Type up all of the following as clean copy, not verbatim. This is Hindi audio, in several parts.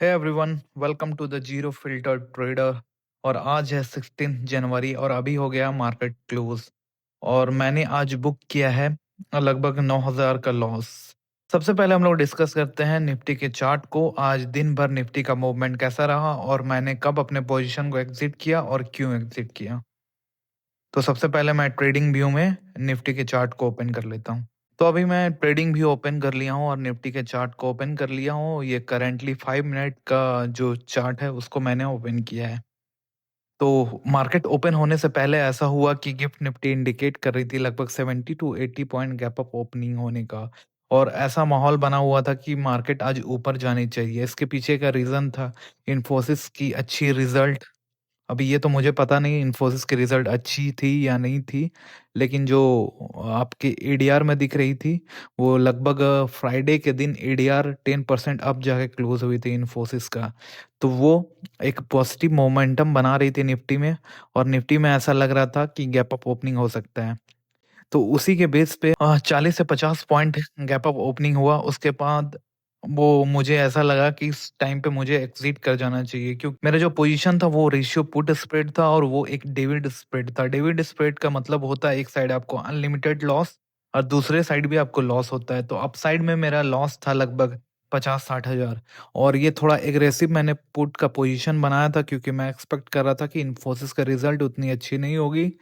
Hey everyone, welcome to the zero filter trader. और आज है 16 जनवरी और अभी हो गया मार्केट क्लोज। और मैंने आज बुक किया है लगभग 9,000 का लॉस। सबसे पहले हम लोग डिस्कस करते हैं निफ्टी के चार्ट को। आज दिन भर निफ्टी का मूवमेंट कैसा रहा और मैंने कब अपने पोजीशन को एग्जिट किया और क्यों एग्जिट किया। तो सबसे पहले मैं ट्रेडिंग व्यू में निफ्टी के चार्ट को ओपन कर लेता हूँ। तो अभी मैं ट्रेडिंग व्यू ओपन कर लिया हूँ और निफ्टी के चार्ट को ओपन कर लिया हूँ। ये करंटली 5 मिनट का जो चार्ट है उसको मैंने ओपन किया है। तो मार्केट ओपन होने से पहले ऐसा हुआ कि गिफ्ट निफ्टी इंडिकेट कर रही थी लगभग 70 to 80 point gap up opening होने का। और ऐसा माहौल बना हुआ था कि मार्केट आज ऊपर जानी चाहिए। इसके पीछे का रीजन था इन्फोसिस की अच्छी रिजल्ट। अभी ये तो मुझे पता नहीं इन्फोसिस की रिजल्ट अच्छी थी या नहीं थी, लेकिन जो आपके एडीआर में दिख रही थी वो लगभग फ्राइडे के दिन एडीआर 10% अप जाके क्लोज हुई थी इन्फोसिस का। तो वो एक पॉजिटिव मोमेंटम बना रही थी निफ्टी में। और निफ्टी में ऐसा लग रहा था कि गैप अप ओपनिंग हो सकता है। तो उसी के बेस पे 40 से 50 पॉइंट गैप अप ओपनिंग हुआ। उसके बाद वो मुझे ऐसा लगा कि इस टाइम पे मुझे एग्जिट कर जाना चाहिए, क्योंकि मेरा जो पोजीशन था वो रेशियो पुट स्प्रेड था और वो एक डेविड स्प्रेड था। डेविड स्प्रेड का मतलब होता है एक साइड आपको अनलिमिटेड लॉस और दूसरे साइड भी आपको लॉस होता है। तो अप साइड में मेरा लॉस था लगभग 50-60 हजार। और ये थोड़ा एग्रेसिव मैंने पुट का पोजीशन बनाया था, क्योंकि मैं एक्सपेक्ट कर रहा था कि इन्फोसिस का रिजल्ट उतनी अच्छी नहीं होगी।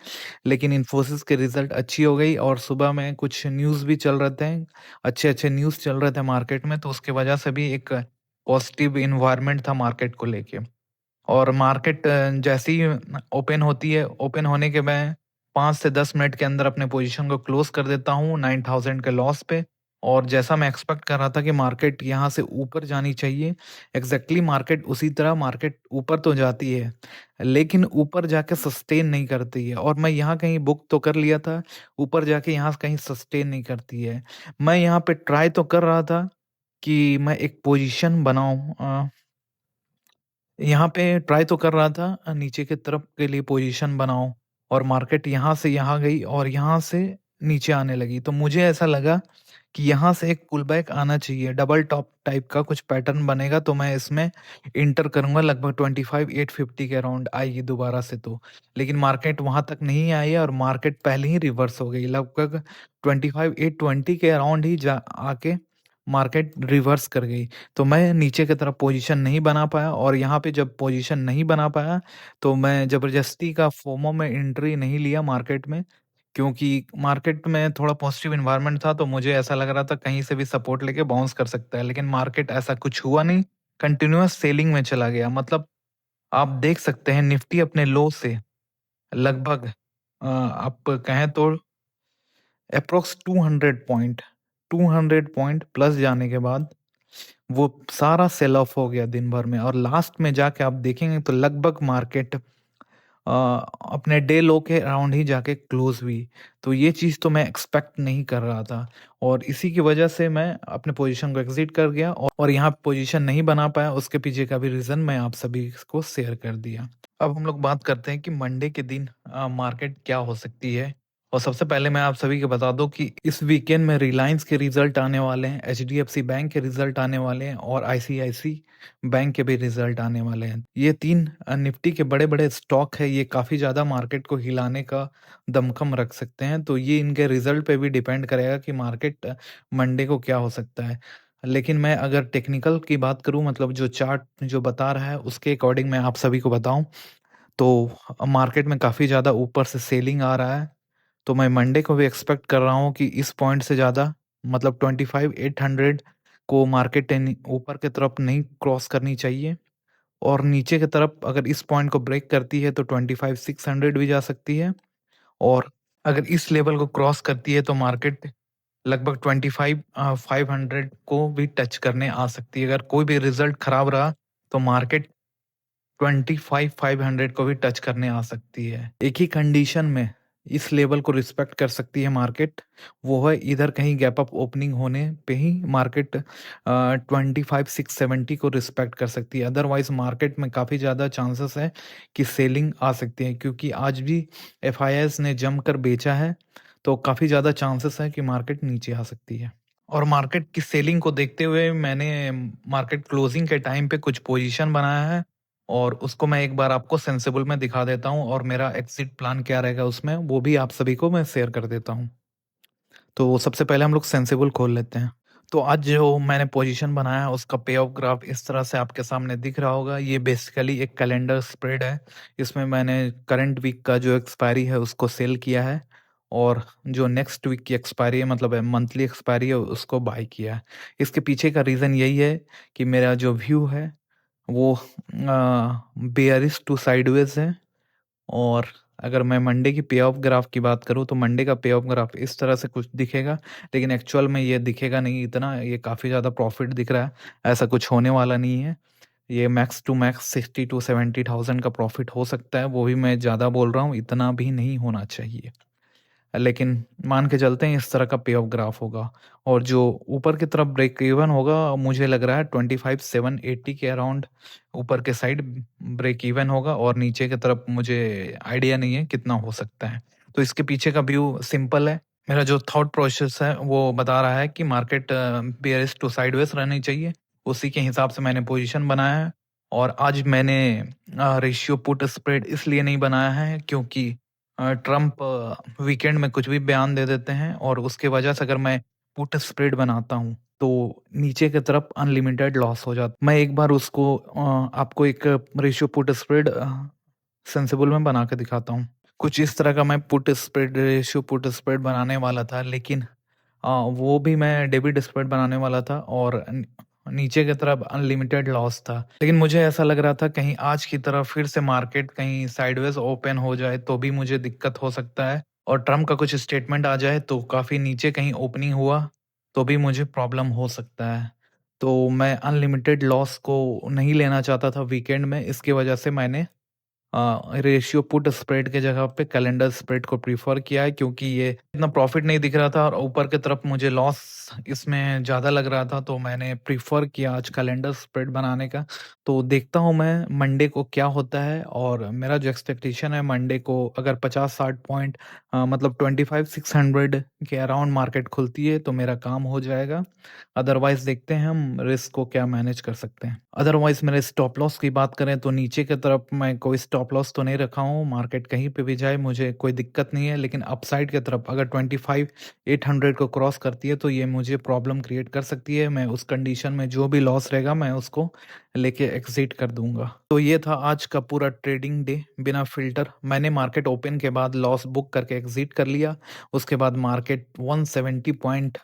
लेकिन इन्फोसिस की रिजल्ट अच्छी हो गई और सुबह में कुछ न्यूज़ भी चल रहे थे, अच्छे-अच्छे न्यूज़ चल रहे थे मार्केट में, तो उसकी वजह से भी एक पॉजिटिव एनवायरनमेंट था मार्केट को लेके। और मार्केट जैसे ही ओपन होती है, ओपन होने के मैं 5 से 10 मिनट के अंदर अपने पोजीशन को क्लोज़ कर देता हूँ 9,000 के लॉस पे। और जैसा मैं एक्सपेक्ट कर रहा था कि मार्केट यहाँ से ऊपर जानी चाहिए, एग्ज़ैक्टली मार्केट उसी तरह मार्केट ऊपर तो जाती है, लेकिन ऊपर जाके सस्टेन नहीं करती है। और मैं यहाँ कहीं बुक तो कर लिया था, ऊपर जाके यहाँ कहीं सस्टेन नहीं करती है। मैं यहाँ पे ट्राई तो कर रहा था कि मैं एक पोजीशन बनाऊँ, यहाँ पे ट्राई तो कर रहा था नीचे की तरफ के लिए पोजीशन बनाऊँ। और मार्केट यहाँ से यहाँ गई और यहाँ से नीचे आने लगी। तो मुझे ऐसा लगा कि यहाँ से एक पुल बैक आना चाहिए, डबल टॉप टाइप का कुछ पैटर्न बनेगा तो मैं इसमें एंटर करूँगा, लगभग 25,850 के अराउंड आएगी दोबारा से तो। लेकिन मार्केट वहाँ तक नहीं आई है और मार्केट पहले ही रिवर्स हो गई, लगभग 25,820 के अराउंड ही जा आके मार्केट रिवर्स कर गई। तो मैं नीचे की तरफ पोजीशन नहीं बना पाया और यहाँ पे जब पोजीशन नहीं बना पाया, तो मैं ज़बरदस्ती का फोमो में एंट्री नहीं लिया मार्केट में, क्योंकि मार्केट में थोड़ा पॉजिटिव एनवायरनमेंट था, तो मुझे ऐसा लग रहा था कहीं से भी सपोर्ट लेके बाउंस कर सकता है। लेकिन मार्केट ऐसा कुछ हुआ नहीं, कंटिन्यूअस सेलिंग में चला गया। मतलब आप देख सकते हैं निफ्टी अपने लो से लगभग आप कहें तो एप्रॉक्स 200 पॉइंट प्लस जाने के बाद वो सारा सेल ऑफ हो गया दिन भर में। और लास्ट में जाके आप देखेंगे तो लगभग मार्केट अपने डे लो के अराउंड ही जाके क्लोज हुई। तो ये चीज़ तो मैं एक्सपेक्ट नहीं कर रहा था और इसी की वजह से मैं अपने पोजीशन को एग्जिट कर गया और यहाँ पोजीशन नहीं बना पाया। उसके पीछे का भी रीज़न मैं आप सभी को शेयर कर दिया। अब हम लोग बात करते हैं कि मंडे के दिन मार्केट क्या हो सकती है। और सबसे पहले मैं आप सभी को बता दूं कि इस वीकेंड में रिलायंस के रिजल्ट आने वाले हैं, एचडीएफसी बैंक के रिजल्ट आने वाले हैं और आईसीआईसी बैंक के भी रिजल्ट आने वाले हैं। ये तीन निफ्टी के बड़े बड़े स्टॉक है, ये काफ़ी ज़्यादा मार्केट को हिलाने का दमखम रख सकते हैं। तो ये इनके रिजल्ट पे भी डिपेंड करेगा कि मार्केट मंडे को क्या हो सकता है। लेकिन मैं अगर टेक्निकल की बात करूं, मतलब जो चार्ट जो बता रहा है उसके अकॉर्डिंग मैं आप सभी को बताऊं, तो मार्केट में काफ़ी ज़्यादा ऊपर से सेलिंग आ रहा है। तो मैं मंडे को भी एक्सपेक्ट कर रहा हूँ कि इस पॉइंट से ज़्यादा, मतलब 25,800 को मार्केट ऊपर की तरफ नहीं क्रॉस करनी चाहिए। और नीचे की तरफ अगर इस पॉइंट को ब्रेक करती है तो 25,600 भी जा सकती है। और अगर इस लेवल को क्रॉस करती है तो मार्केट लगभग 25,500 को भी टच करने आ सकती है। अगर कोई भी रिजल्ट खराब रहा तो मार्केट 25,500 को भी टच करने आ सकती है। एक ही कंडीशन में इस लेवल को रिस्पेक्ट कर सकती है मार्केट, वो है इधर कहीं गैप अप ओपनिंग होने पे ही मार्केट 25,670 को रिस्पेक्ट कर सकती है। अदरवाइज मार्केट में काफ़ी ज़्यादा चांसेस है कि सेलिंग आ सकती है, क्योंकि आज भी एफआईआईज ने जमकर बेचा है। तो काफ़ी ज़्यादा चांसेस है कि मार्केट नीचे आ सकती है। और मार्केट की सेलिंग को देखते हुए मैंने मार्केट क्लोजिंग के टाइम पे कुछ पोजीशन बनाया है और उसको मैं एक बार आपको सेंसिबल में दिखा देता हूँ और मेरा एग्जिट प्लान क्या रहेगा उसमें वो भी आप सभी को मैं शेयर कर देता हूँ। तो सबसे पहले हम लोग सेंसिबल खोल लेते हैं। तो आज जो मैंने पोजीशन बनाया उसका पे ऑफ ग्राफ इस तरह से आपके सामने दिख रहा होगा। ये बेसिकली एक कैलेंडर स्प्रेड है। इसमें मैंने करंट वीक का जो एक्सपायरी है उसको सेल किया है और जो नेक्स्ट वीक की एक्सपायरी है मतलब मंथली एक्सपायरी है उसको बाय किया है। इसके पीछे का रीज़न यही है कि मेरा जो व्यू है वो बेयरिश टू साइडवेज है। और अगर मैं मंडे की पे ऑफ ग्राफ की बात करूँ तो मंडे का पे ऑफ ग्राफ इस तरह से कुछ दिखेगा, लेकिन एक्चुअल में ये दिखेगा नहीं इतना, ये काफ़ी ज़्यादा प्रॉफिट दिख रहा है, ऐसा कुछ होने वाला नहीं है। ये मैक्स टू मैक्स 60 टू 70,000 का प्रॉफिट हो सकता है, वो भी मैं ज़्यादा बोल रहा हूँ, इतना भी नहीं होना चाहिए। लेकिन मान के चलते हैं इस तरह का पे ऑफ ग्राफ होगा और जो ऊपर की तरफ ब्रेक इवन होगा मुझे लग रहा है 25,780 के अराउंड ऊपर के साइड ब्रेक इवन होगा और नीचे की तरफ मुझे आइडिया नहीं है कितना हो सकता है। तो इसके पीछे का व्यू सिंपल है। मेरा जो थॉट प्रोसेस है वो बता रहा है कि मार्केट बेयरिश टू साइडवेज रहनी चाहिए। उसी के हिसाब से मैंने पोजीशन बनाया है और आज मैंने रेशियो पुट स्प्रेड इसलिए नहीं बनाया है क्योंकि ट्रम्प वीकेंड में कुछ भी बयान दे देते हैं और उसके वजह से अगर मैं पुट स्प्रेड बनाता हूँ तो नीचे की तरफ अनलिमिटेड लॉस हो जाता। मैं एक बार उसको आपको एक रेशियो पुट स्प्रेड सेंसिबल में बना के दिखाता हूँ। कुछ इस तरह का मैं put spread ratio put spread बनाने वाला था, लेकिन वो भी मैं डेबिट स्प्रेड बनाने वाला था और नीचे की तरफ अनलिमिटेड लॉस था। लेकिन मुझे ऐसा लग रहा था कहीं आज की तरह फिर से मार्केट कहीं साइडवेज ओपन हो जाए तो भी मुझे दिक्कत हो सकता है और ट्रम्प का कुछ स्टेटमेंट आ जाए तो काफ़ी नीचे कहीं ओपनिंग हुआ तो भी मुझे प्रॉब्लम हो सकता है। तो मैं अनलिमिटेड लॉस को नहीं लेना चाहता था वीकेंड में, इसकी वजह से मैंने रेशियो पुट स्प्रेड के जगह पे कैलेंडर स्प्रेड को प्रीफर किया है क्योंकि ये इतना प्रॉफिट नहीं दिख रहा था और ऊपर की तरफ मुझे लॉस इसमें ज़्यादा लग रहा था, तो मैंने प्रीफर किया आज कैलेंडर स्प्रेड बनाने का। तो देखता हूँ मैं मंडे को क्या होता है और मेरा जो एक्सपेक्टेशन है मंडे को अगर 50-60 पॉइंट मतलब 25,600 के अराउंड मार्केट खुलती है तो मेरा काम हो जाएगा। अदरवाइज़ देखते हैं हम रिस्क को क्या मैनेज कर सकते हैं। अदरवाइज़ मेरे स्टॉप लॉस की बात करें तो नीचे की तरफ मैं कोई स्टॉप लॉस तो नहीं रखा हूँ, मार्केट कहीं पे भी जाए मुझे कोई दिक्कत नहीं है, लेकिन अपसाइड की तरफ अगर 25,800 को क्रॉस करती है तो ये मुझे प्रॉब्लम क्रिएट कर सकती है। मैं उस कंडीशन में जो भी लॉस रहेगा मैं उसको लेके एग्ज़िट कर दूँगा। तो ये था आज का पूरा ट्रेडिंग डे बिना फ़िल्टर। मैंने मार्केट ओपन के बाद लॉस बुक करके एग्ज़िट कर लिया। उसके बाद मार्केट 170 पॉइंट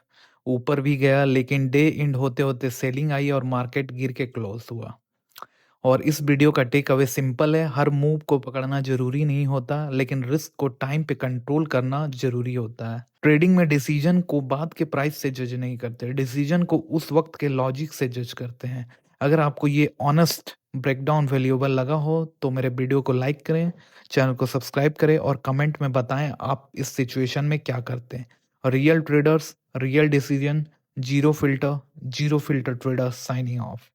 ऊपर भी गया, लेकिन डे एंड होते-होते सेलिंग आई और मार्केट गिर के क्लोज़ हुआ। और इस वीडियो का टेक अवे सिंपल है, हर मूव को पकड़ना ज़रूरी नहीं होता, लेकिन रिस्क को टाइम पे कंट्रोल करना ज़रूरी होता है। ट्रेडिंग में डिसीजन को बाद के प्राइस से जज नहीं करते, डिसीजन को उस वक्त के लॉजिक से जज करते हैं। अगर आपको ये ऑनेस्ट ब्रेकडाउन वैल्यूएबल लगा हो तो मेरे वीडियो को लाइक करें, चैनल को सब्सक्राइब करें और कमेंट में बताएं आप इस सिचुएशन में क्या करते हैं। Real traders, real decision, zero filter traders signing off.